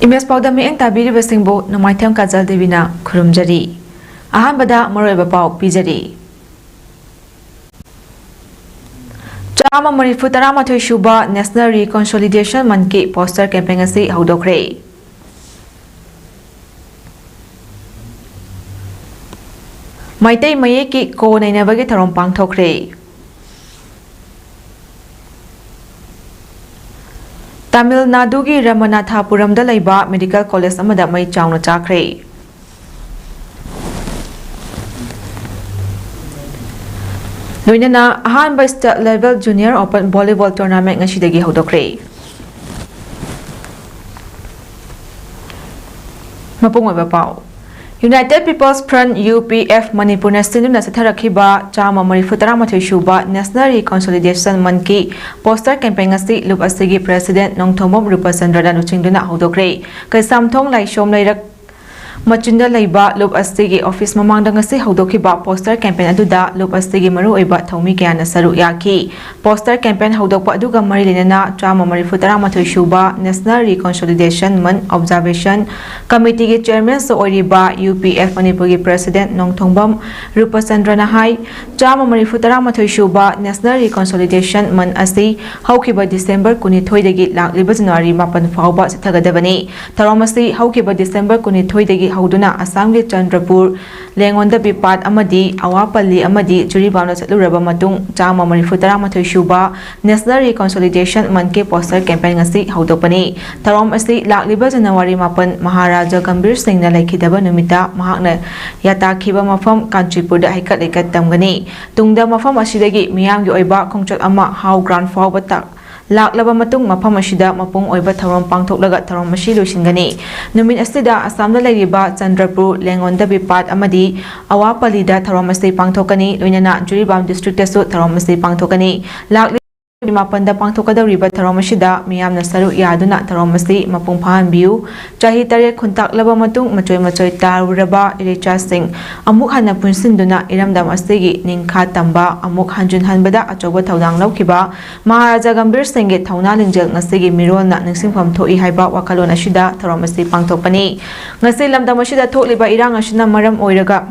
Imes PAODAM eng tabiribasingbu Nomaitham Kajal Devina khurumjari. Ahanbada maroiba pau pijari. Chama Marifu Taramathoi Shuba National Reconciliation Month ki poster campaign asi haudokre. Maitai Mayeki ko nainabagi tharom pangthokre. Tamil Nadu ki Ramanathapuram da laiba Medical College amada mai chauna chakre. Loinana ahanba state level junior open volleyball tournament ngasidagi haudokre. Mapungoi bapau. United People's Front UPF Manipur National Satharakhiba Chama Marifu Taramathoi Shuba National Reconciliation Month ki poster campaign asi lup asigi President Nongthomom Rupachandra Danuchingduna haudokre. Kaisamthong Laishom Lairak Machinda Laiba lup asigi office mamangda ngasi haudokhiba poster campaign aduda lup asigi maru oiba thomi kyana saru yaki. Poster campaign haudokpa aduga mari lenana Chama Marifu Taramathoi Shuba National Reconciliation Month Observation Committee ki chairman so oiriba UPF Manipur ki President Nongthongbam Rupachandra na hai Chama Marifu Taramathoi Shuba National Reconciliation Month asi haukiba December 12 dagi lakliba January 8 fauba sithagadabani. Taramasi haukiba December 12 dagi hauduna Assam ki Chandrapur Lengonda Bipat amadi Awapalli amadi Juribamna chatluraba matung Chama Marifu Taramathoi Shuba National Reconciliation Month ki poster campaign asi haudopani. Taram asi lakliba January 8 Maharaja Gambir Singh na laikhidaba numita mahakna yatakhiba mafam Kanchipurda haikat leikat tamgani. Tungda mafam asidagi miyamgi oiba khongchot ama how grand fauba tak laklaba matung mafam asida mapung oiba tharom pangthoklaga tharom asi loisingani. Numit asida Assamda lairiba Chandrapur Lengonda Bipat amadi Awapalida tharom asi pangthokani loinana Juribam district tasu tharom asi pangthokani. Lakli Mapanda pangthokadariba tharom asida miyamna saru yaduna tharom asi mapung phahanbiu. Chahi tare khuntak laba matung machoi taruraba Irecha Singh amuk hana punsinduna iramdam asigi ningkha tamba amuk hanjun hanbada achoba thaudang laukhiba Maharaja Gambir Singh ge thauna lingjel ngasigi mirolna ningsingpham thoi haiba wakalon asida tharom asi pangthokpani. Ngasi lamdam asida thokliba irang asina maram oiraga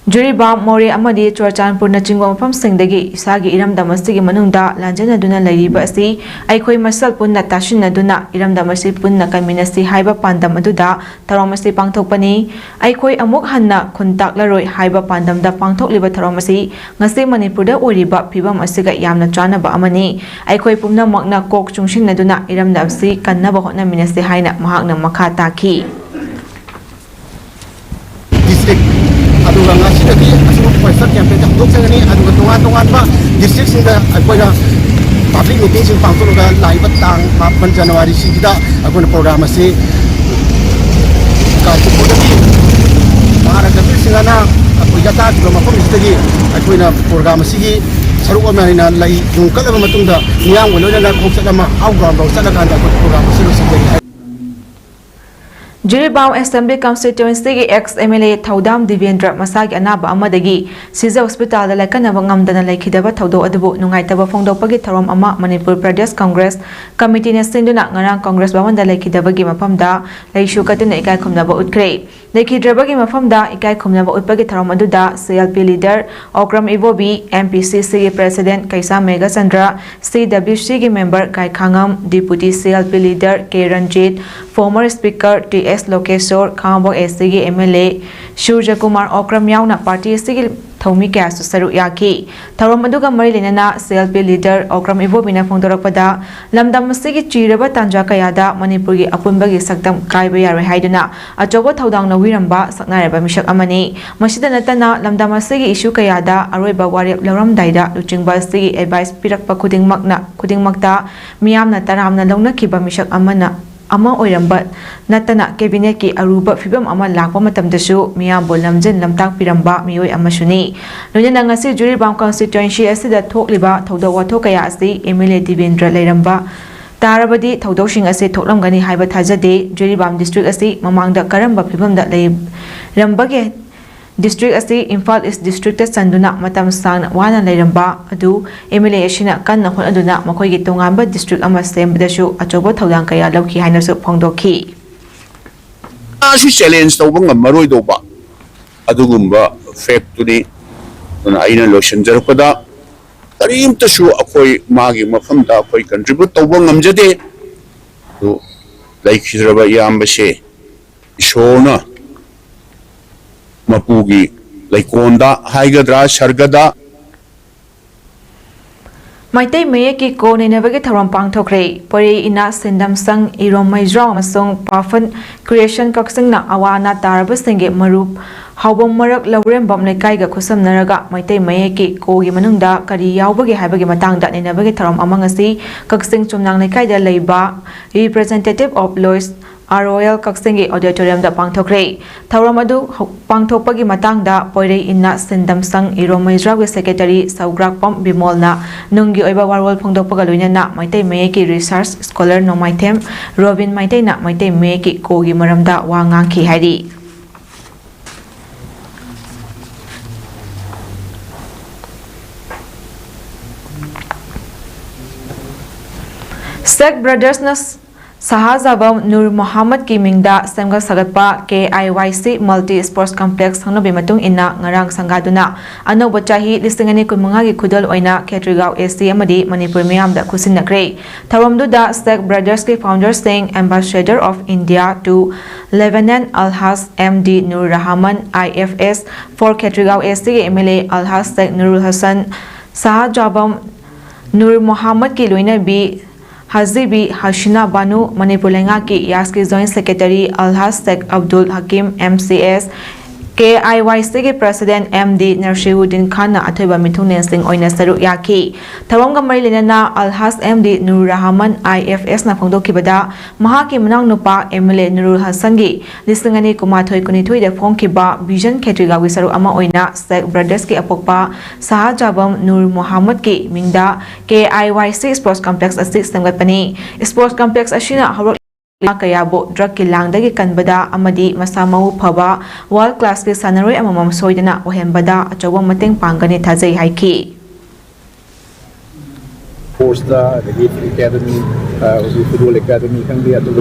Juribam More amadi Churchanpur na chingwa mafam singdagi isagi iramdam asigi manungda lanjanaduna lairiba asi aikhoi masal punna tashinaduna iramdam asi punna kaminasi haiba pandam aduda tharom asi pangthokpani. Aikhoi amuk hanna khuntaklaroi haiba pandamda pangthokliba tharom asi ngasi Manipurda oriba phibam asiga yamna chanaba amani. Aikhoi pumnamakna kok chungsinaduna iramdam asi kannaba hotnaminasi haina mahakna makha takhi. Aduga ngasidagi asuk poster campaign haudokchagani aduga tongan ba district singda akoina public meeting sing pangtologa laiba tang 8 January singida akoina program ase Kanchipurdagi Maharaja singana akoiga ta kiba mafam isdagi akoina program asigi saruk amana lai jungkalaba matungda miyam golona khongsadama outground baw sadakanda program asigi singdagi Juribam Assembly Constituency ki ex-MLA PAODAM Devendra masagi anaba amadagi Siza Hospital da laikanaba ngamdana laikhidaba thaudo adubu nungaitaba phongdokpagi tharom ama Manipur Pradesh Congress Committee na sinduna ngarang Congress bawanda laikhidabagi mafamda laishu katuna ikai khumnaba utkre. Laikhidrabagi mafamda ikai khumnaba utpagi tharom aduda CLP leader Okram Ivobi, MPCC ki President Kaisa Mega Chandra, CWC ki member Kai Khangam, Deputy CLP leader K Ranjit, former Speaker T.S. Lokeshwar, Khambok SC MLA Surya Kumar Okram yauna party SC Thomi Kyasu saru yaki. Tharom aduga mari lenana CLP leader Okram Ibobina phongdorakpada lamdam asigi chiraba tanja kayada Manipur gi apunbagi sakdam kaiba yaroi haiduna achoba thaudang na wiramba saknareba mishak amani. Masida natana lamdam asigi issue kayada aroiba warep lauramdaida luchingba asigi advice pirakpa khudingmakta miyamna taramna launakhiba mishak amana ama oiramba natana cabinet ki aruba fibam ama lakpa matamdasu miyambo lamjin lamtang piramba miyoi amasuni loinana ngasi Juribam constituency asida thokliba thauda wathok kaya asi MLA Devendra leiramba tarabadi thaudoksing ase thoklamgani haiba thajade. Juribam district asi mamangda karamba fibamda leirambage District asi Imphal East District Sanduna matam sang wana leiramba adu MLA asina kanna hon aduna makhoi gi tongamba district ama sembdasu achobo thaudang kaya lauki hainasu phongdokhi. ꯀꯅꯥꯁꯨ challenge ꯇꯧꯕ ꯉꯝꯃꯔꯣꯏꯗꯧꯕ ꯑꯗꯨꯒꯨꯝꯕ ꯐꯦꯛꯇꯨꯅꯤ ꯑꯗꯨꯅ ꯑꯩꯅ ꯂꯣꯏꯁꯤꯟꯖꯔꯛꯄꯗ ꯀꯔꯤꯝꯇꯁꯨ ꯑꯩꯈꯣꯏ ꯃꯥꯒꯤ ꯃꯐꯝꯗ ꯑꯩꯈꯣꯏ contribute ꯇꯧꯕ ꯉꯝꯖꯗꯦ ꯑꯗꯨ ꯂꯩꯈꯤꯗ꯭ꯔꯕ ꯏꯌꯥꯝꯕꯁꯦ ꯏꯁꯣꯔꯅ ꯃꯄꯨꯒꯤ ꯂꯩꯀꯣꯟꯗ ꯍꯥꯏꯒꯗ꯭ꯔꯥ ꯁꯔꯒꯗ Maitai Mayaki Ko Ninevagi Tharam Pangthokre, Pori Ina Sindam Sang, Irom Maizraw Masong, Pafan, Creation Coxingna, Awana Tarabasingi, Marup, Haubom Marak Laurem Bomne Kaiga Kusam Naraga, Maitai Mayaki, Ko Yimanunda, Kari Yaubagi Habagi Matang that Ninevagi Tharam among us, Coxing Chumnang Nekaida Leba, representative of Lois. Royal Kaksingi Auditorium da Pangthokre. Tauramadu Pangthokpagi Matangda Poire Inna Sindam Sang Iromaizrawi Secretary Saugrakpam Bimolna Nungi Oiba Warwol Pongdokpagaluina na Maitai Mayeki Research Scholar no Maitem Robin Maitai na Maitai Mayeki Kogi Maramda Wangangki Hari. Sek Brothers Nas Sahazabam Nur Muhammad Kimingda Semga Sagatpa KIYC Multi Sports Complex Hangnabi Matung Inna Ngarang Sangaduna Ano Bachahi Listingani Kumangagi Kudal Oina Ketrigao AC Amadi Manipur Miyamda Kusinakre Taramduda Sek Brothers Ki Founder Singh Ambassador of India to Lebanon Alhas MD Nur Rahman IFS for Ketrigao AC MLA Alhas Sek Nurul Hassan Sahajabam Nur Muhammad Ki Luina B Hazibi Hashina Banu Manipur Lengaki Yaski Joint Secretary Alhas Sheikh Abdul Hakim MCS KIYC President MD Narshiuddin Khan na Athoiba Mithunen Singh oina saru yaki Tawamga Marilena Alhas MD Nur Rahman IFS na phongdokibada mahaki manang nupa MLA Nurul Hassan gi lisingani kumathoi kunithoi da phongkiba Vision Khetriga wi saru ama oina Sheikh Brothers ki apokpa Sahajabam Nur Muhammad ki mingda KIYC Sports Complex asi samgatpani Sports Complex ashina hawrak Kayabo drug Langdagi Kanbada Amadi Masamau Paba World Class ki Sanaroi Amamam Soidana Ohembada Achawa Mateng Pangani Tazay Haiki Posta the Academy Football Academy can be at the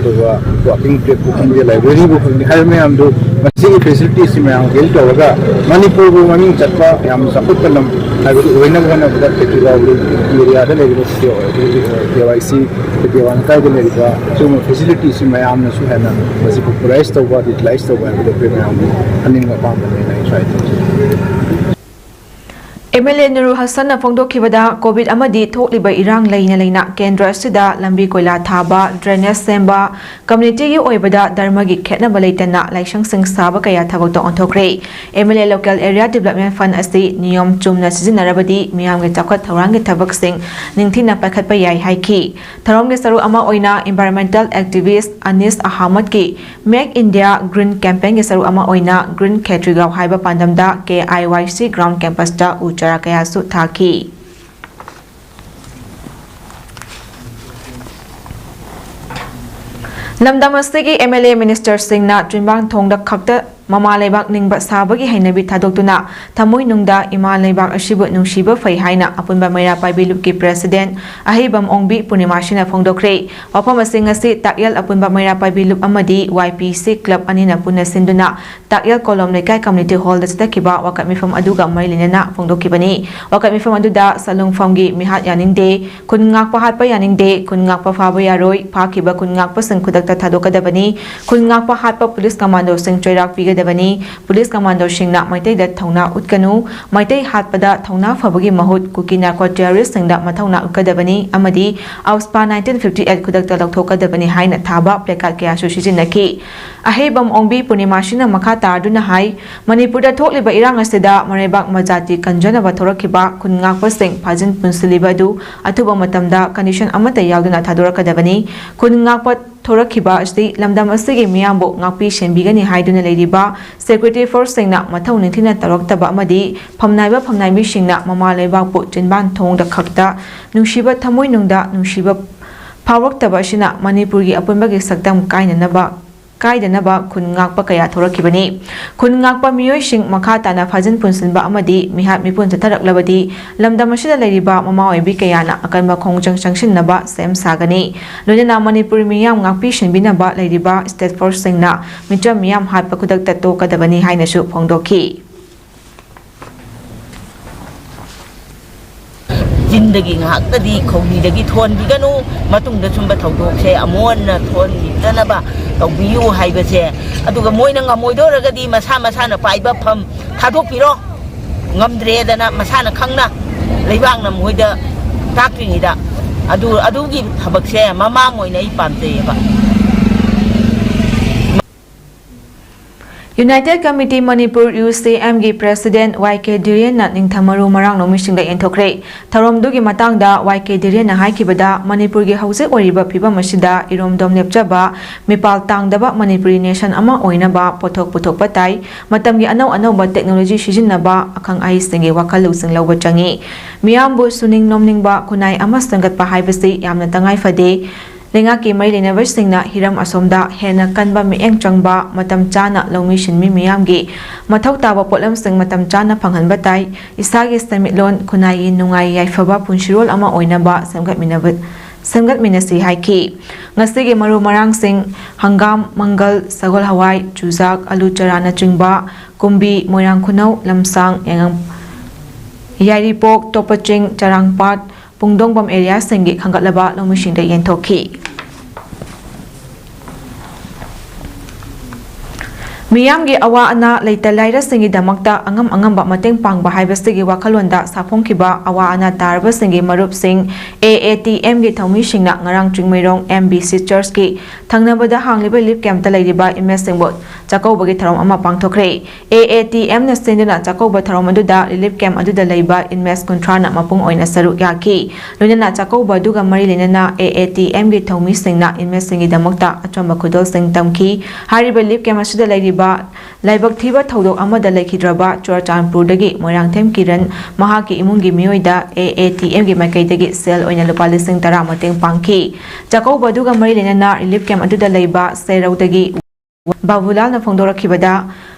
walking trip can be library book Harmam do Masi facilities in Giltoga Manipur Mani Chapa Yam Saputanam I would win one of that area KYC Wanka so facilities in my arm Suhana was popularized of what it lies over the premium running upon the MLA Nurul Hassan na phongdokibada COVID amadi thokliba irang leina leina kendra sida lambi koila thaba drainage semba community gi oibada dharma gi khetnaba leitana laisang sing saba kaya thabak to onthokre MLA local area development fund asi niyom chumna sijinarabadi miyam gi chakhat thawrang gi thabak sing ningthina pakhatpa yai haiki tharom gi saru ama oina environmental activist Anis Ahmad ki Make India Green campaign gi saru ama oina Green Khetrigaw haiba pandamda KIYC ground campus da Kaya su thaki Lamdamasigi MLA Minister Singna Trimbang Thongda Khakta Mama Leibak Ningba Sabagi Hainabi Thadokuna Thamoi Nungda Ima Leibak Ashibu Nungshiba Fai Haina Apunba Maira Paibilupki President Ahibam Ongbi Punimashina Phongdokre Wapam Asi Takyal Apunba Maira Paibilup Amadi YPC Club Anina Puna Sinduna Takyal Kolom Lekai Community Hall Dastakiba Wakat Mifam Aduga Marilena Phongdokibani Wakat Mifam Aduda Salung Famgi Mihat Yaningde Kun Ngak Pahat Pa Yaningde Kun Ngak Pa Faba Yaroi Pakiba Kun Ngak Pa Sing Kudakta Thadokadabani Kun Ngak Pa Hat Pa Police Commando Sing Choirak Piga Police Commando Singna Maitai da Thongna Utkanu Maitai Hatpada Thongna Fabagi Mahut Kuki Narco Terrorist Singda Mathongna Ukadabani Amadi Auspa 1958 Kudakta Laktokadabani Haina Thaba Plakat Kaya Sushizinaki Ahebam Ongbi Punimashina Makata Duna Hai Manipurda Tokliba Irang Asida Marebak Majati Kanjana Bathorakiba Kunngak Pasing Pajin Punsilibadu Atuba Matamda Condition Amata Yalduna Thadorakadabani Kunngak Pat Thorakiba Asti Lamdam Asigi Miyambo Ngakpi Shenbigani Haiduna Ladiba Secretary for Singna Mathau Nintina Taroktaba Amadi Pamnaiba Pamnaimi Singna Mama Leibakpo Jinban Thongda Khakta Nungshiba Thamoi Nungda Nungshiba Pawraktaba Shina Manipurgi Apunbagi Sakdam Kainanaba ꯀꯥꯏꯗꯅꯕ ꯈꯨꯟ ꯉꯥꯛꯄ ꯀꯌꯥ ꯊꯣꯔꯛꯈꯤꯕꯅꯤ ꯈꯨꯟ ꯉꯥꯛꯄ ꯃꯤꯑꯣꯏꯁꯤꯡ ꯃꯈꯥ ꯇꯥꯅ ꯐꯥꯖꯤꯟ ꯄꯨꯟꯁꯤꯟꯕ ꯑꯃꯗꯤ ꯃꯤꯍꯥꯠ ꯃꯤꯄꯨꯟ ꯆꯠꯊꯔꯛꯂꯕꯗꯤ ꯂꯝꯗꯝ ꯑꯁꯤꯗ ꯂꯩꯔꯤꯕ ꯃꯃꯥ ꯑꯣꯏꯕꯤ ꯀꯌꯥꯅ ꯑꯀꯟꯕ ꯈꯣꯡꯖꯪ ꯆꯪꯁꯤꯟꯅꯕ ꯁꯦꯝ ꯁꯥꯒꯅꯤ ꯂꯣꯏꯅꯅ ꯃꯅꯤꯄꯨꯔꯤ ꯃꯤꯌꯥꯝ ꯉꯥꯛꯄꯤ ꯁꯦꯟꯕꯤꯅꯕ ꯂꯩꯔꯤꯕ ꯁ꯭ꯇꯦꯠ ꯐꯣꯔꯁꯁꯤꯡꯅ ꯃꯤꯆꯝ ꯃꯤꯌꯥꯝ ꯍꯥꯠꯄ ꯈꯨꯗꯛꯇ ꯇꯣꯛꯀꯗꯕꯅꯤ ꯍꯥꯏꯅꯁꯨ ꯐꯣꯡꯗꯣꯛꯈꯤ ꯆꯤꯟꯗꯒꯤ ꯉꯥꯏꯍꯥꯛꯇꯗꯤ ꯈꯧꯔꯤꯗꯒꯤ ꯊꯣꯟꯕꯤꯒꯅꯨ ꯃꯇꯨꯡꯗ ꯁꯨꯝꯕ ꯊꯧꯗꯣꯛꯁꯦ ꯑꯃꯨꯛ ꯍꯟꯅ ꯊꯣꯟꯕꯤꯗꯅꯕ ꯇꯧꯕꯤꯌꯨ ꯍꯥꯏꯕꯁꯦ ꯑꯗꯨꯒ ꯃꯣꯏꯅ ꯉꯝꯃꯣꯏꯗꯧꯔꯒꯗꯤ ꯃꯁꯥ ꯃꯁꯥꯅ ꯄꯥꯏꯕ ꯐꯝ ꯊꯥꯗꯣꯛꯄꯤꯔꯣ ꯉꯝꯗ꯭ꯔꯦꯗꯅ ꯃꯁꯥꯅ ꯈꯪꯅ ꯂꯩꯕꯥꯛꯅ ꯃꯣꯏꯗ ꯇꯥꯛꯇ꯭ꯔꯤꯉꯩꯗ ꯑꯗꯨꯒꯤ ꯊꯕꯛꯁꯦ ꯃꯃꯥꯡ ꯑꯣꯏꯅ ꯑꯩ ꯄꯥꯝꯖꯩꯌꯦꯕ United Committee Manipur UCMꯒꯤ President YK Dhirenna ꯅꯤꯡꯊꯝꯃꯔꯨ ꯃꯔꯥꯡ ꯅꯣꯡꯃꯤꯁꯤꯡꯗ ꯌꯦꯟꯊꯣꯛꯈ꯭ꯔꯦ ꯊꯧꯔꯝꯗꯨꯒꯤ ꯃꯇꯥꯡꯗ YK Dhirenna ꯍꯥꯏꯈꯤꯕꯗ ꯃꯅꯤꯄꯨꯔꯒꯤ ꯍꯧꯖꯤꯛ ꯑꯣꯏꯔꯤꯕ ꯐꯤꯕꯝ ꯑꯁꯤꯗ ꯏꯔꯣꯝꯗꯣꯝ ꯂꯦꯞꯆꯕ ꯃꯤꯄꯥꯜ ꯇꯥꯡꯗꯕ ꯃꯅꯤꯄꯨꯔꯤ ꯅꯦꯁꯟ ꯑꯃ ꯑꯣꯏꯅꯕ ꯄꯣꯠꯊꯣꯛ ꯄꯨꯊꯣꯛꯄ ꯇꯥꯏ ꯃꯇꯝꯒꯤ ꯑꯅꯧ ꯑꯅꯧꯕ ꯇꯦꯛꯅꯣꯂꯣꯖꯤ ꯁꯤꯖꯤꯟꯅꯕ ꯑꯈꯪ ꯑꯍꯩꯁꯤꯡꯒꯤ ꯋꯥꯈꯜ ꯂꯧꯁꯤꯡ ꯂꯧꯕ ꯆꯪꯏ ꯃꯤꯌꯥꯝꯕꯨ ꯁꯨꯅꯤꯡ ꯅꯣꯝꯅꯤꯡꯕ ꯈꯨꯟꯅꯥꯏ ꯑꯃ ꯁꯦꯝꯒꯠꯄ ꯍꯥꯏꯕꯁꯤ ꯌꯥꯝꯅ ꯇꯉꯥꯏ ꯐꯗꯦ ꯂꯩꯉꯥꯛꯀꯤ ꯃꯔꯤ ꯂꯩꯅꯕꯁꯤꯡꯅ ꯍꯤꯔꯝ ꯑꯁꯣꯝꯗ ꯍꯦꯟꯅ ꯀꯟꯕ ꯃꯤꯠꯌꯦꯡ ꯆꯪꯕ ꯃꯇꯝ ꯆꯥꯅ ꯂꯧꯃꯤ ꯁꯤꯟꯃꯤ ꯃꯤꯌꯥꯝꯒꯤ ꯃꯊꯧ ꯇꯥꯕ ꯄꯣꯠꯂꯝꯁꯤꯡ ꯃꯇꯝ ꯆꯥꯅ ꯐꯪꯍꯟꯕ ꯇꯥꯏ ꯏꯁꯥꯒꯤ ꯁꯦꯟꯃꯤꯠꯂꯣꯟ ꯈꯨꯟꯅꯥꯏꯒꯤ ꯅꯨꯡꯉꯥꯏ ꯌꯥꯏꯐꯕ ꯄꯨꯟꯁꯤꯔꯣꯜ ꯑꯃ ꯑꯣꯏꯅꯕ ꯁꯦꯝꯒꯠꯃꯤꯟꯅꯁꯤ ꯍꯥꯏꯈꯤ ꯉꯁꯤꯒꯤ ꯃꯔꯨ ꯃꯔꯥꯡꯁꯤꯡ ꯍꯪꯒꯥꯝ ꯃꯪꯒꯜ ꯁꯒꯣꯜ ꯍꯋꯥꯏ ꯆꯨꯖꯥꯛ ꯑꯂꯨ ꯆꯥꯔꯥꯅꯆꯤꯡꯕ ꯀꯨꯝꯕꯤ ꯃꯣꯏꯔꯥꯡ ꯈꯨꯅꯧ ꯂꯝꯁꯥꯡ ꯌꯥꯏꯔꯤꯄꯣꯛ ꯇꯣꯞꯄꯆꯤꯡ ꯆꯔꯥꯡꯄꯥꯠ ꯄꯨꯡꯗꯣꯡꯕꯝ ꯑꯦꯔꯤꯌꯥꯁꯤꯡꯒꯤ ꯈꯟꯒꯠꯂꯕ ꯂꯧꯃꯤꯁꯤꯡꯗ ꯌꯦꯟꯊꯣꯛꯈꯤ ꯃꯤꯌꯥꯝꯒꯤ ꯑꯋꯥ ꯑꯅꯥ ꯂꯩꯇ ꯂꯥꯏꯔꯁꯤꯡꯒꯤꯗꯃꯛꯇ ꯑꯉꯝꯕ ꯃꯇꯦꯡ ꯄꯥꯡꯕ ꯍꯥꯏꯕꯁꯤꯒꯤ ꯋꯥꯈꯜꯂꯣꯟꯗ ꯁꯥꯐꯣꯡꯈꯤꯕ ꯑꯋꯥ ꯑꯅꯥ ꯇꯥꯔꯕꯁꯤꯡꯒꯤ ꯃꯔꯨꯞꯁꯤꯡ AATMꯒꯤ ꯊꯧꯃꯤꯁꯤꯡꯅ ꯉꯔꯥꯡ ꯆꯤꯡꯃꯩꯔꯣꯡ MBC ꯆꯔꯆꯀꯤ ꯊꯪꯅꯕꯗ ꯍꯥꯡꯂꯤꯕ ꯔꯤꯂꯤꯐ ꯀꯦꯝꯞꯇ ꯂꯩꯔꯤꯕ ꯏꯃꯦꯖꯁꯤꯡꯕꯨ ꯆꯥꯛꯀꯧꯕꯒꯤ ꯊꯧꯔꯝ ꯑꯃ ꯄꯥꯡꯊꯣꯛꯈ꯭ꯔꯦ AATMꯅ ꯁꯤꯟꯗꯨꯅ ꯆꯥꯛꯀꯧꯕ ꯊꯧꯔꯝ ꯑꯗꯨꯗ ꯔꯤꯂꯤꯐ ꯀꯦꯝꯞ ꯑꯗꯨꯗ ꯂꯩꯕ ꯏꯃꯦꯖ 30ꯅ ꯃꯄꯨꯡ ꯑꯣꯏꯅ ꯁꯔꯨꯛ ꯌꯥꯈꯤ ꯂꯣꯏꯅꯅ ꯆꯥꯛꯀꯧꯕ ꯑꯗꯨꯒ ꯃꯔꯤ ꯂꯩꯅꯅ AATMꯒꯤ ꯊꯧꯃꯤꯁꯤꯡꯅ ꯏꯃꯦꯖꯁꯤꯡꯒꯤꯗꯃꯛꯇ ꯑꯆꯝꯕ ꯈꯨꯗꯣꯜꯁꯤꯡ ꯇꯝꯈꯤ ꯍꯥꯏꯔꯤꯕ ꯔꯤꯂꯤꯐ ꯀꯦꯝꯞ ꯑꯁꯤꯗ ꯂꯩꯔꯤꯕ ꯂꯥꯏꯕꯛ ꯊꯤꯕ ꯊꯧꯗꯣꯛ ꯑꯃꯗ ꯂꯩꯈꯤꯗ꯭ꯔꯕ ꯆꯨꯔꯆꯥꯟꯄꯨꯔꯗꯒꯤ ꯃꯣꯏꯔꯥꯡꯊꯦꯝ ꯀꯤꯔꯟ ꯃꯍꯥꯛꯀꯤ ꯏꯃꯨꯡꯒꯤ ꯃꯤꯑꯣꯏꯗ AATMꯒꯤ ꯃꯥꯏꯀꯩꯗꯒꯤ ꯁꯦꯜ ꯑꯣꯏꯅ ꯂꯨꯄꯥ 10,000 ꯃꯇꯦꯡ ꯄꯥꯡꯈꯤ ꯆꯥꯛꯀꯧꯕ ꯑꯗꯨꯒ ꯃꯔꯤ ꯂꯩꯅꯅ ꯔꯤꯂꯤꯐ ꯀꯦꯝꯞ ꯑꯗꯨꯗ ꯂꯩꯕ ꯁꯦꯔꯧꯗꯒꯤ ꯕꯥꯕꯨꯂꯥꯜꯅ ꯐꯣꯡꯗꯣꯔꯛꯈꯤꯕꯗ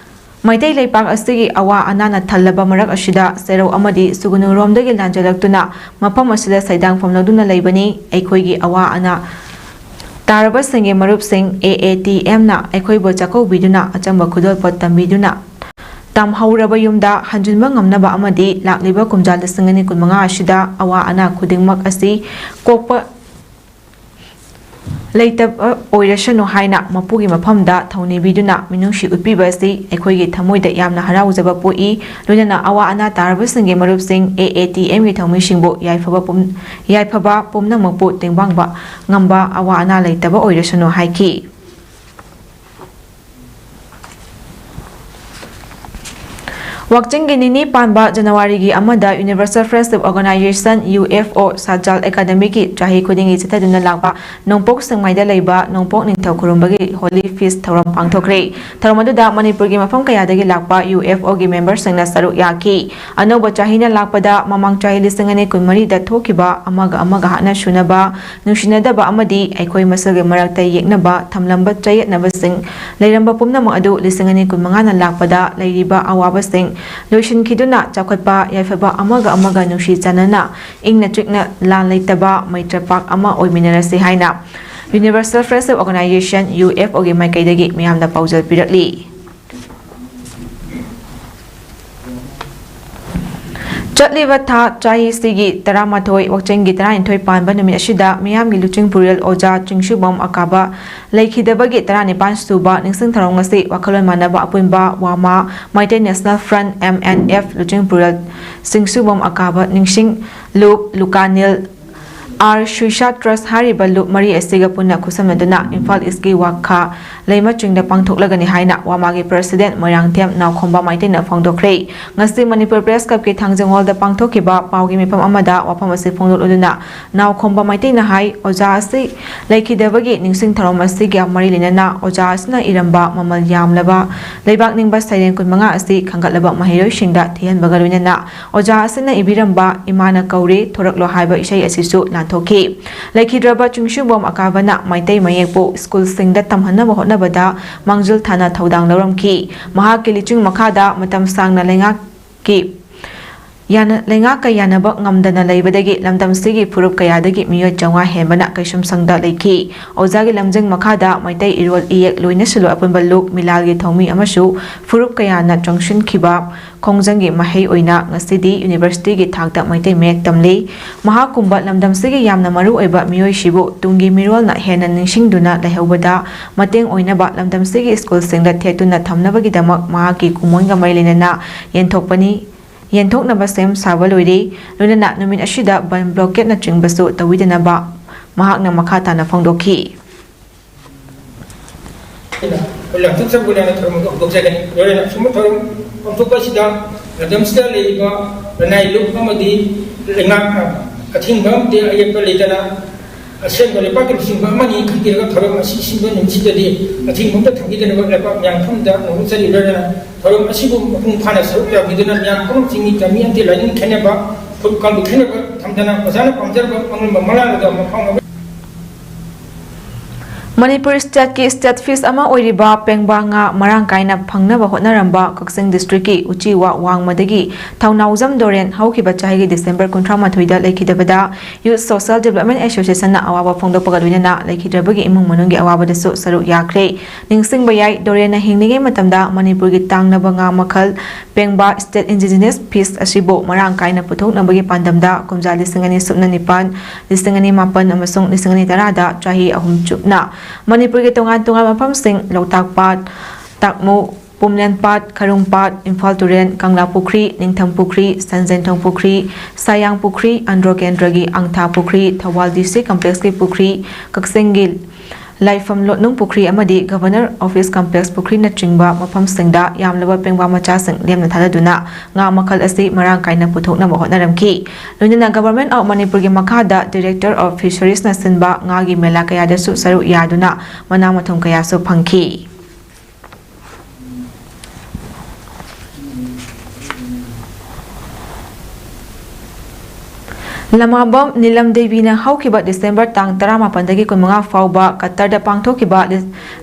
ꯃꯩꯇꯩ ꯂꯩꯄꯥꯛ ꯑꯁꯤꯒꯤ ꯑꯋꯥ ꯑꯅꯥꯅ ꯊꯜꯂꯕ ꯃꯔꯛ ꯑꯁꯤꯗ ꯁꯦꯔꯧ ꯑꯃꯗꯤ ꯁꯨꯒꯨꯅꯨꯔꯣꯝꯗꯒꯤ ꯂꯥꯟꯖꯦꯜꯂꯛꯇꯨꯅ ꯃꯐꯝ ꯑꯁꯤꯗ ꯁꯩꯗꯥꯡꯐꯝ ꯂꯧꯗꯨꯅ ꯂꯩꯕꯅꯤ ꯑꯩꯈꯣꯏꯒꯤ ꯑꯋꯥ ꯑꯅꯥ ꯇꯥꯔꯕꯁꯤꯡꯒꯤ ꯃꯔꯨꯞꯁꯤꯡ AATMꯅ ꯑꯩꯈꯣꯏꯕꯨ ꯆꯥꯛꯀꯧꯕꯤꯗꯨꯅ ꯑꯆꯝꯕ ꯈꯨꯗꯣꯜꯄꯣꯠ ꯇꯝꯕꯤꯗꯨꯅ ꯇꯝꯍꯧꯔꯕ ꯌꯨꯝꯗ ꯍꯟꯖꯤꯟꯕ ꯉꯝꯅꯕ ꯑꯃꯗꯤ ꯂꯥꯛꯂꯤꯕ ꯀꯨꯝꯖꯥ 2015 ꯑꯁꯤꯗ ꯑꯋꯥ ꯑꯅꯥ ꯈꯨꯗꯤꯡꯃꯛ ꯑꯁꯤ ꯀꯣꯛꯄ ꯂꯩꯇꯕ ꯑꯣꯏꯔꯁꯅꯨ ꯍꯥꯏꯅ ꯃꯄꯨꯒꯤ ꯃꯐꯝꯗ ꯊꯧꯅꯤꯕꯤꯗꯨꯅ ꯃꯤꯅꯨꯡꯁꯤ ꯎꯠꯄꯤꯕ ꯑꯁꯤ ꯑꯩꯈꯣꯏꯒꯤ ꯊꯃꯣꯏꯗ ꯌꯥꯝꯅ ꯍꯔꯥꯎꯖꯕ ꯄꯣꯛꯏ ꯂꯣꯏꯅꯅ ꯑꯋꯥ ꯑꯅꯥ ꯇꯥꯔꯕꯁꯤꯡꯒꯤ ꯃꯔꯨꯞꯁꯤꯡ AATMꯒꯤ ꯊꯧꯃꯤꯁꯤꯡꯕꯨ ꯌꯥꯏꯐꯕ ꯄꯨꯝꯅꯃꯛꯄꯨ ꯇꯦꯡꯕꯥꯡꯕ ꯉꯝꯕ ꯑꯋꯥ ꯑꯅꯥ ꯂꯩꯇꯕ ꯑꯣꯏꯔꯁꯅꯨ ꯍꯥꯏꯈꯤ ꯋꯥꯛꯆꯤꯡꯒꯤ ꯅꯤꯅꯤ ꯄꯥꯟꯕ ꯖꯅꯋꯥꯔꯤꯒꯤ 1ꯗ ꯌꯨꯅꯤꯚꯔꯁꯦꯜ Friendship Organization UFO ꯁꯥꯖꯥꯜ ꯑꯦꯀꯥꯗꯦꯃꯤꯒꯤ ꯆꯍꯤ ꯈꯨꯗꯤꯡꯒꯤ ꯆꯠꯊꯗꯨꯅ ꯂꯥꯛꯄ ꯅꯣꯡꯄꯣꯛ ꯁꯦꯛꯃꯥꯏꯗ ꯂꯩꯕ ꯅꯣꯡꯄꯣꯛ ꯅꯤꯡꯊꯧ ꯈꯨꯔꯨꯝꯕꯒꯤ ꯍꯣꯂꯤ ꯐꯤꯁ ꯊꯧꯔꯝ ꯄꯥꯡꯊꯣꯛꯈ꯭ꯔꯦ ꯊꯧꯔꯝ ꯑꯗꯨꯗ ꯃꯅꯤꯄꯨꯔꯒꯤ ꯃꯐꯝ ꯀꯌꯥꯗꯒꯤ ꯂꯥꯛꯄ UFOꯒꯤ ꯃꯦꯝꯕꯔꯁꯤꯡꯅ ꯁꯔꯨꯛ ꯌꯥꯈꯤ ꯑꯅꯧꯕ ꯆꯍꯤꯅ ꯂꯥꯛꯄꯗ ꯃꯃꯥꯡ ꯆꯍꯤ 2024ꯗ ꯊꯣꯛꯈꯤꯕ ꯑꯃꯒ ꯍꯥꯠꯅ ꯁꯨꯅꯕ ꯅꯨꯡꯁꯤꯅꯗꯕ ꯑꯃꯗꯤ ꯑꯩꯈꯣꯏ ꯃꯁꯦꯜꯒꯤ ꯃꯔꯛꯇ ꯌꯦꯛꯅꯕ ꯊꯝꯂꯝꯕ ꯆꯌꯦꯠꯅꯕꯁꯤꯡ ꯂꯩꯔꯝꯕ ꯄꯨꯝꯅꯃꯛ ꯑꯗꯨ 2025ꯅ ꯂꯥꯛꯄꯗ ꯂꯩꯔꯤꯕ ꯑꯋꯥꯕꯁꯤꯡ ꯂꯣꯏꯁꯤꯟꯈꯤꯗꯨꯅ ꯆꯥꯎꯈꯠꯄ ꯌꯥꯏꯐꯕ ꯑꯃꯒ ꯅꯨꯡꯁꯤ ꯆꯥꯟꯅꯅ ꯏꯪꯅ ꯆꯤꯛꯅ ꯂꯥꯟ ꯂꯩꯇꯕ ꯃꯩꯇ꯭ꯔꯄꯥꯛ ꯑꯃ ꯑꯣꯏꯃꯤꯟꯅꯔꯁꯤ ꯍꯥꯏꯅ ꯌꯨꯅꯤꯚꯔꯁꯦꯜ Friendship Organization UFOꯒꯤ ꯃꯥꯏꯀꯩꯗꯒꯤ ꯃꯤꯌꯥꯝꯗ ꯄꯥꯎꯖꯦꯜ ꯄꯤꯔꯛꯂꯤ ꯆꯠꯂꯤꯕ ꯊꯥ ꯆꯍꯤꯁꯤꯒꯤ 12 ꯋꯥꯛꯆꯤꯡꯒꯤ 12 ꯄꯥꯟꯕ ꯅꯨꯃꯤꯠ ꯑꯁꯤꯗ ꯃꯤꯌꯥꯝꯒꯤ ꯂꯨꯆꯤꯡꯄꯨꯔꯦꯜ ꯑꯣꯖꯥ ꯆꯤꯡꯁꯨꯕꯝ ꯑꯀꯥꯕ ꯂꯩꯈꯤꯗꯕꯒꯤ 19 ꯁꯨꯕ ꯅꯤꯡꯁꯤꯡ ꯊꯧꯔꯝ ꯉꯁꯤ ꯋꯥꯈꯜꯂꯣꯟ ꯃꯥꯟꯅꯕ ꯑꯄꯨꯟꯕ ꯋꯥꯃꯥ ꯃꯩꯇꯩ ꯅꯦꯁꯅꯦꯜ ꯐ꯭ꯔꯟꯠ MNF ꯂꯨꯆꯤꯡꯄꯨꯔꯦꯜ ꯆꯤꯡꯁꯨꯕꯝ ꯑꯀꯥꯕ ꯅꯤꯡꯁꯤꯡ ꯂꯨꯞ ꯂꯨꯀꯥꯅꯤꯜ ꯁꯨꯏꯁꯥ ꯇ꯭ꯔꯁ ꯍꯥꯏꯔꯤꯕ ꯂꯨꯞ ꯃꯔꯤ ꯑꯁꯤꯒ ꯄꯨꯟꯅ ꯈꯨꯠꯁꯝꯅꯗꯨꯅ ꯏꯝꯐꯥꯜ ꯏꯁꯀꯤ ꯋꯥꯈꯥ ꯂꯩꯃꯆꯤꯡꯗ ꯄꯥꯡꯊꯣꯛꯂꯒꯅꯤ ꯍꯥꯏꯅ ꯋꯥꯃꯥꯒꯤ ꯄ꯭ꯔꯁꯤꯗꯦꯟꯠ ꯃꯣꯏꯔꯥꯡꯊꯦꯝ ꯅꯥꯎꯈꯣꯝꯕ ꯃꯩꯇꯩꯅ ꯐꯣꯡꯗꯣꯛꯈ꯭ꯔꯦ ꯉꯁꯤ ꯃꯅꯤꯄꯨꯔ ꯄ꯭ꯔꯦꯁ ꯀ꯭ꯂꯕꯀꯤ ꯊꯥꯡꯖꯤꯡ ꯍꯣꯜꯗ ꯄꯥꯡꯊꯣꯛꯈꯤꯕ ꯄꯥꯎꯒꯤ ꯃꯤꯐꯝ ꯑꯃꯗ ꯋꯥꯐꯝ ꯑꯁꯤ ꯐꯣꯡꯗꯣꯛꯂꯗꯨꯅ ꯅꯥꯎꯈꯣꯝꯕ ꯃꯩꯇꯩꯅ ꯍꯥꯏ ꯑꯣꯖꯥ ꯑꯁꯤ ꯂꯩꯈꯤꯗꯕꯒꯤ ꯅꯤꯡꯁꯤꯡ ꯊꯧꯔꯝ ꯑꯁꯤꯒ ꯃꯔꯤ ꯂꯩꯅꯅ ꯑꯣꯖꯥ ꯑꯁꯤꯅ ꯏꯔꯝꯕ ꯃꯃꯜ ꯌꯥꯝꯂꯕ ꯂꯩꯕꯥꯛ ꯅꯤꯡꯕ ꯁꯩꯔꯦꯡ 15 ꯑꯁꯤ ꯈꯟꯒꯠꯂꯕ ꯃꯍꯩꯔꯣꯏꯁꯤꯡꯗ ꯊꯤꯍꯟꯕꯒ ꯂꯣꯏꯅꯅ ꯑꯣꯖꯥ ꯑꯁꯤꯅ ꯏꯕꯤꯔꯝꯕ ꯏꯃꯥꯅ ꯀꯧꯔꯦ ꯊꯣꯔꯛꯂꯣ ꯍꯥꯏꯕ ꯏꯁꯩ ꯑꯁꯤꯁꯨ पांथोखी लेखिद्रबा चुंगशुबोम अकाबना माइतै मयेकपो स्कूल सिंगदा तमहनबा होटनबदा मांगजुल थाना थौदांग लौरमखी महाकि लिचुंग मखादा मतम सांगना लेंगा की लेंगा कयानब ngamdana leibadagi lamdamsigi furup kayadagi miyo changwa hembana kaisum sangda leiki ozagi lamjing makhada maitai irol iek loina sulu apun baluk milalgi thomi amasu furup kayana jongshin khiba khongjangi mahei oina ngasidi university gi thakta maitai mek tamli mahakumba lamdamsigi yamna maru oiba miyo shibu tungi mirol na hena ningsingduna laihobada mateng oina ba lamdamsigi school singda thetuna thamnabagi damak mahaki kumonga mailinana yenthokpani yenthoknaba sem sabalori lunana numin ashida ban blockade na chingbasu tawidanaba mahakna makhata na phongdokhi lam thuk sam guna na thorum ko jagani lorena sum thorum omthokpa sida radamsta leiba ranai luk amadi lenga athing bam de ayep leitana asen bale pakin singba mani khidira thorum asi singba nimsidadi athing bam ta thangidana ba lepa yang thamda no sari lorena thorum asibu mapung phana saru ya biduna yang kom singi tami anti lain kheneba phut kan kheneba thamdana pasana pamjar ba angul mala da mafang Manipur State ki state fees ama oiriba pengbanga marang kaina phangnaba hotnaramba Kaksing district ki uchiwa wangmadagi thaunauzam doren haukiba chahi December 13 da lekhidabada Youth Social Development Association na awaba phongdokpaga loinana lekhidabagi imung manungi awaba dasu saru yakre ningsing bayai doren na hingnige matamda Manipur gi tangnaba nga makhal pengba state indigenous fees asibo marang kaina puthoknabagi pandamda kumja lisingani subna nipan lisingani mapan amasung lisingani tarada chahi ahum chupna Manipur ki tongan mapam sing Lautakpat, Takmu, Pumlenpat, Karungpat, Imphal Turen, Kangla Pukri, Ningtham Pukri, Sanzentong Pukri, Sayang Pukri, Andro Kendragi, Angtha Pukri, Thawal District Complex ki Pukri, Kaksengil, Laifam Lotnung Pukri amadi Governor Office Complex Pukri na chingba mapam singda yamlaba pengba macha sing lemna thaladuna nga makhal asi marang kaina puthokna mo hotnaramki loinana Government of Manipur gi makhada Director of Fisheries na sinba nga gi mela kaya da su saru yaduna mana mathum kaya su phangki Lamabam Nilam Devi na haukiba December tang 18 kunmanga fauba Qatar da pangthokiba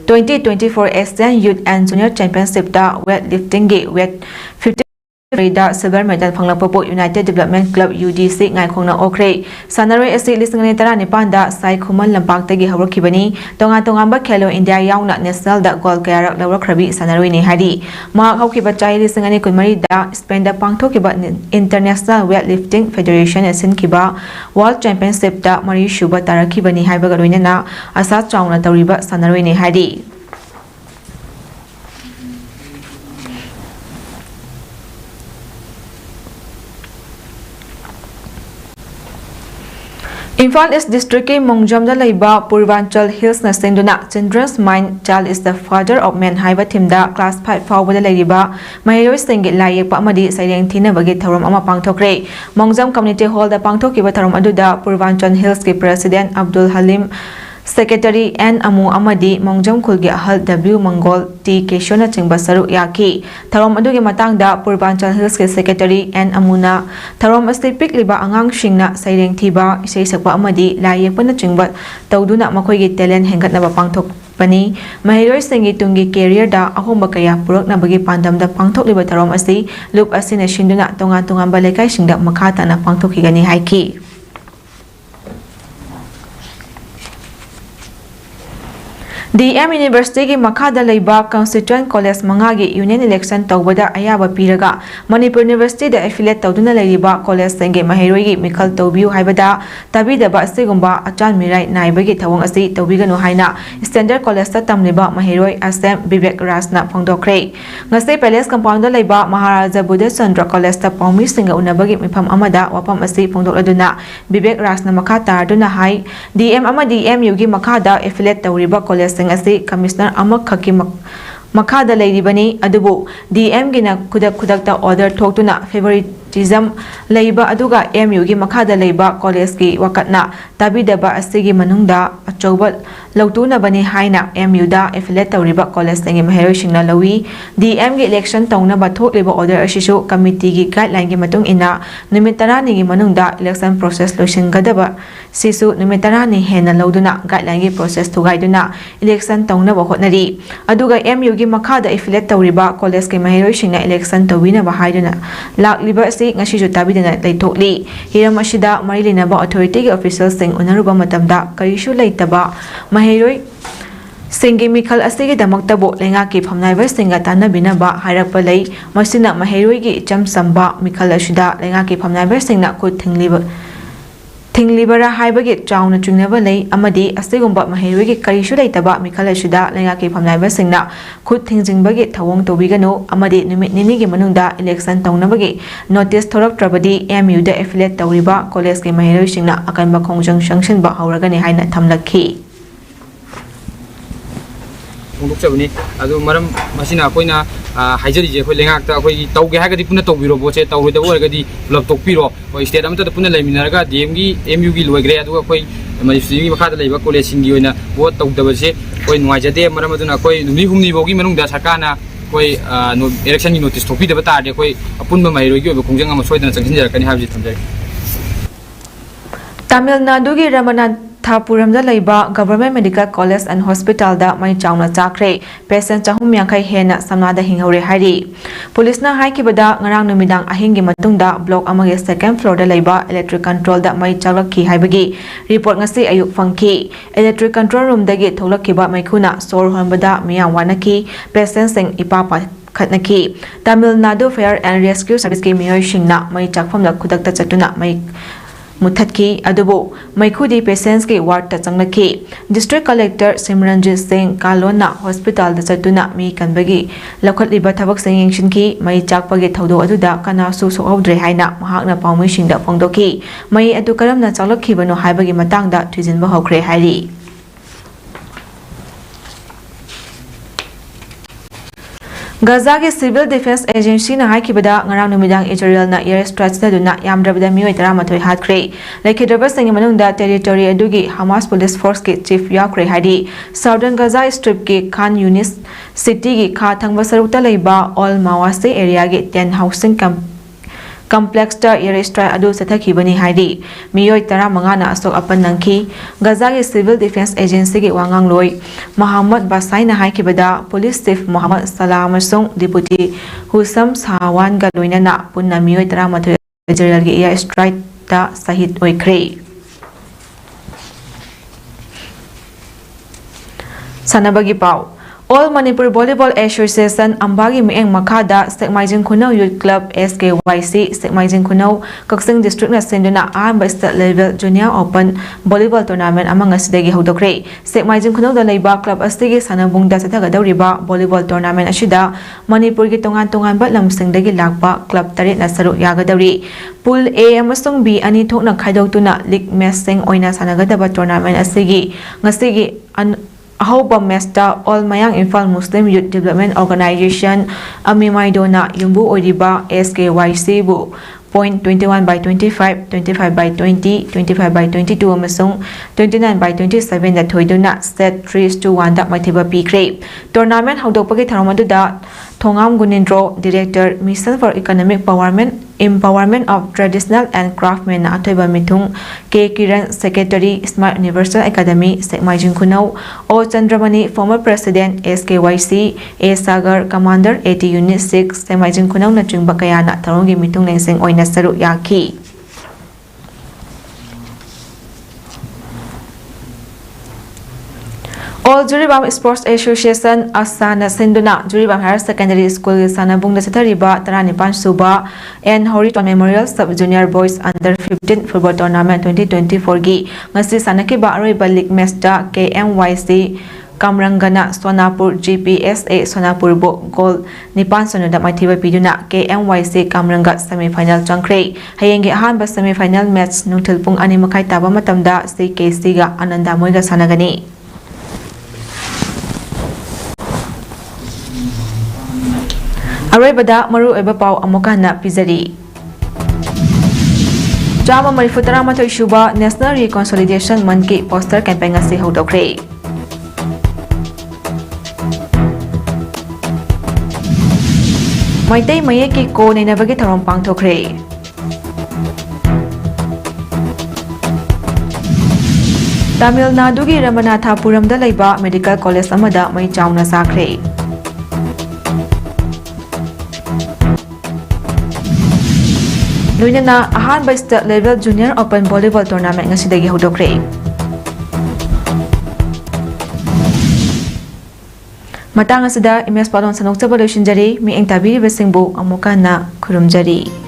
2024 Asian Youth and Junior Championship da weightlifting gi weight 50 da silver medal phanglakpapo United Development Club UDC ngai khongna okre sanaroi asi lisingani tarani panda sai khuman lampak tagi hawrakibani tonga ba Khelo India yauna national da gold kayarak lawrakhrabi sanaroi ni hari ma haukiba chai lisingani kunmari da Spain da pangthokiba International Weightlifting Federation asin kiba World Championship da mari shuba tarakibani haibaga loinana asa chauna tawriba sanaroi ni hari Imphal East District ki Mongjamda laiba Purvanchal Hills na senduna Children's Mind Child is the Father of Man haiba thimda class 5 fawbada laiba mahiroi sengi layekpa amadi saireng thina bagi thorom ama pangthokre Mongjam Community Hall da pangthokiba thorom aduda Purvanchal Hills ki President Abdul Halim Secretary N Amu Amadi Mongjam Khulgi Ahal W Mongol T Keshona Chingba Saru Yaki Tharom adugi matangda Purvanchal Hills ke Secretary N Amuna Tharom asti pikliba angang shingna saireng thiba isei sakpa amadi layekpana chingba tawduna makhoi gi talent hengatnaba pangthok pani mahiroi sengi tungi career da ahomba kaya purakna bagi pandam da pangthokliba tharom asi loop asina shinduna tongan balekai singda makhata na pangthokigani haiki DM University ki makhada leiba Constituent College mangagi Union Election tawbada ayaba piraga Manipur University da affiliate tawduna leiba college senge mahiroi gi mikhal tawbiu haibada tabidaba asigumba achan mirai naibagi thawang asi tawbiganu haina Standard College ta tamliba mahiroi Asem Vivek Rasna phongdokre ngase Palace Compound da leiba Maharaja Buddha Chandra College ta paumi singa unabagi mifam amada wapam asi phongdokladuna Vivek Rasna makhata duna hai DM amadi MU gi makhada affiliate tawriba college asi Commissioner Amak Khaki Makhada Lairibani Adubu DM Gina Kudak ta order Tokuna February nepotism leiba aduga MU gi makhada leiba college gi wakatna tabidaba asigi manungda achouba lautuna bani haina MU da affiliate tawriba college tengi maheroi singna lawi DM gi election tawna ba thokliba order ashisu committee gi guideline gi matung ina numit 10 gi manungda election process loisingadaba sisu numit 10 ni hena lauduna guideline gi process thugaiduna election tawna ba hotnari aduga MU gi makhada affiliate tawriba college gi maheroi singna election tawina ba haiduna lakliba si ngasisu tabidana leithokli hiram ashida marilina ba authority gi officials sing unaruba matamda karishu leitaba maheroi Singi Mikhal asigi damaktabu lenga ki phamnaiba singa tanabinaba hairakpa lei masina maheroi gi cham samba Mikhal ashida lenga ki phamnaiba singna khut thinglibara haibagi chauna chungnaba lei amadi asigumba maheroi gi karishu leitaba Mikhal ashida lenga ki phamnaiba singna khut thingjingbagi thawong tobiganu amadi numit nini gi manungda election tawnabagi notice thoraktrabadi MU da affiliate tawriba college gi maheroi singna akanba khongjang sangshinba hauragani haina thamlakhi फोंदोक्चबनी अदु मरम मसिना अखोइना हाइजरी जे अखोइ लेंगाकता अखोइ तौगे हागदि पुना तौबिरो बोचे तौरोइदा ओरगदि pull-up तोकपिरो अखोइ state अमता पुना लेमिनारगा DM गी MU गी लोइग्रे अदु अखोइ ministry मखादा लेबा college सिंगी ओइना boat तौदबसे अखोइ नुवाइजदे मरम अदुना अखोइ नुमि हुमनि bogie मनुंगदा सरकारना अखोइ election की notice थोपिदबा तारदे अखोइ अपुनबा माइरोगी ओबा खोंजंग अमा सोइदना चंगसिनजरकनि हाबजि थमजै तमिलनाडु की Ramanathapuramda leiba Government Medical College and Hospital da mai chauna chakre patient chahum yankai hena samnada hinghore hari police na hai kibada ngarang numidang ahingi matungda block amage second floor da leiba electric control da mai chalakhi haibagi report ngasi ayuk fangki electric control room dagi tholakhiba maikhuna sor honbada miyam wanaki patient sing ipapa khatnaki Tamil Nadu Fire and Rescue Service ki miyoy singna mai chakpham da khudakta chatuna mai Muthatki adubo Maikudi patients ki ward ta changlaki District Collector Simranjit Singh Kalona Hospital da chatuna mi kanbagi lakhatliba thabak sing yengshinki mai chakpagi thaudo aduda kanasu sohaudre haina mahakna paumui singda phongdoki mai adu karamna chalakhi bano haibagi matangda thujinba hokre hairi Gaza ki Civil Defense Agency na hai kibada ngarang numidang Israel na air strikes da duna yamdrabada mioi 13 hatkre lekhidraba singi manungda territory adugi Hamas police force ki chief yakre hadi Southern Gaza strip ki Khan Yunis city ki kha thangba sarukta leiba All Mawasi area ki 10 housing complex ta air strike adu sathaki bani haidi mioi 15 na asok apan nangki Gaza ki Civil Defense Agency ki wangang loi Muhammad Basai na hai kibada police chief Muhammad Salam song deputy Husam Sawan ga loina na punna mioi 13 Israel ki air strike ta sahid oikre Sanabagi pau All Manipur Volleyball Association Ambagi Mieng Makada Sekmaijing Khunau Youth Club SKYC Sekmaijing Khunau Kaksing District na senduna Ahamba State Level Junior Open Volleyball Tournament among asidagi hodokre Sekmaijing Khunau da leiba club astigi sanabung da sathagadawriba volleyball tournament ashida Manipur gi tongan ba lamsingdagi lakpa club taret na saru yagadawri Pool A amasung B ani thokna khaidoktuna league match sing oina sanagadaba tournament asigi ngasigi Ahoba Mesta All Mayang Infal Muslim Youth Development Organization Amimaidona Yumbu Odiba SKYC Bu point 21/25, 25/20, 25/22 amasung 29/27 da thoiduna set 3-1 da maithiba pikre tournament haudokpagi tharamadu Thongam Gunindro Director Mission for Economic Empowerment of Traditional and Craftsmen Athoiba Mithung K Kiran Secretary Smart Universal Academy Sekmaijing Khunau O Chandramani Former President SKYC A Sagar Commander AT Unit 6 Sekmaijing Khunau na chungba kayana tharongi mithung lengsing oina saru yaki All Juribam Sports Association Asana Sinduna Juribam Higher Secondary School Sanabung da Sathariba 15 Suba and Horiton Memorial Sub Junior Boys Under 15 Football Tournament 2024 gi ngasi sanakiba aroiba league match da KMYC Kamrangana Sonapur GPSA Sonapur Bo goal Nipan Sonoda Mathiba Piduna KMYC Kamranga semi-final changkre hayengi ahanba semi-final match nungthil pung 2:30 taba matamda CKC ga Ananda Moiga sanagani Aroibada maru eba pau amukana pizari Chama Marifutara Matoi Shuba National Reconciliation Month ki poster campaign asi hodokre. Maitai Mayeki ko nainabagi tharong pangthokre. Tamil Nadu ki Ramanathapuram da laiba Medical College amada mai chauna sakre. Loinana ahanba state level junior open volleyball tournament ngasidagi hodokre. Matang asida MS Palon sanok jaba loishinjari mi engtabiri besingbu amukana khurumjari.